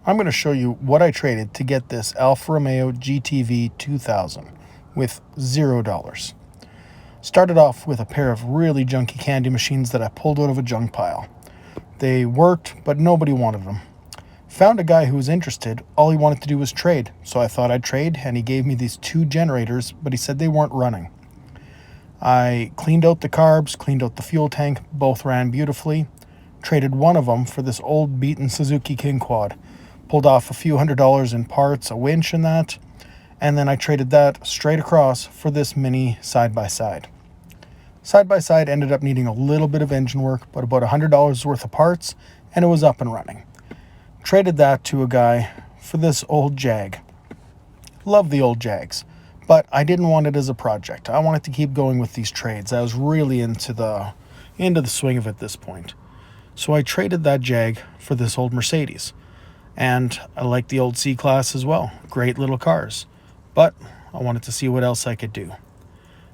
I'm going to show you what I traded to get this Alfa Romeo GTV2000 with $0. Started off with a pair of really junky candy machines that I pulled out of a junk pile. They worked, but nobody wanted them. Found a guy who was interested. All he wanted to do was trade, so I thought I'd trade, and he gave me these two generators, but he said they weren't running. I cleaned out the carbs, cleaned out the fuel tank, both ran beautifully. Traded one of them for this old beaten Suzuki King Quad. Pulled off a few $100s in parts, a winch and that, and then I traded that straight across for this mini side-by-side. Side-by-side ended up needing a little bit of engine work, but about $100 worth of parts, and it was up and running. Traded that to a guy for this old Jag. Love the old Jags, but I didn't want it as a project. I wanted to keep going with these trades. I was really into the swing of it at this point. So I traded that Jag for this old Mercedes. And I like the old C-Class as well. Great little cars. But I wanted to see what else I could do.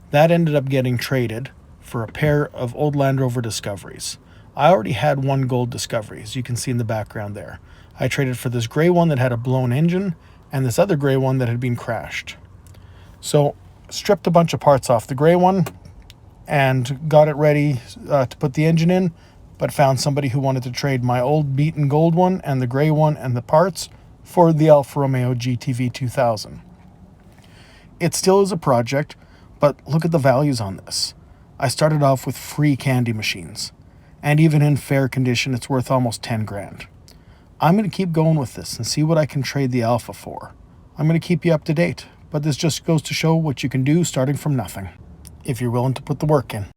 That ended up getting traded for a pair of old Land Rover Discoveries. I already had one gold Discovery, as you can see in the background there. I traded for this gray one that had a blown engine and this other gray one that had been crashed. So stripped a bunch of parts off the gray one and got it ready to put the engine in, but found somebody who wanted to trade my old beaten gold one and the gray one and the parts for the Alfa Romeo GTV2000. It still is a project, but look at the values on this. I started off with free candy machines, and even in fair condition, it's worth almost 10 grand. I'm going to keep going with this and see what I can trade the Alfa for. I'm going to keep you up to date, but this just goes to show what you can do starting from nothing, if you're willing to put the work in.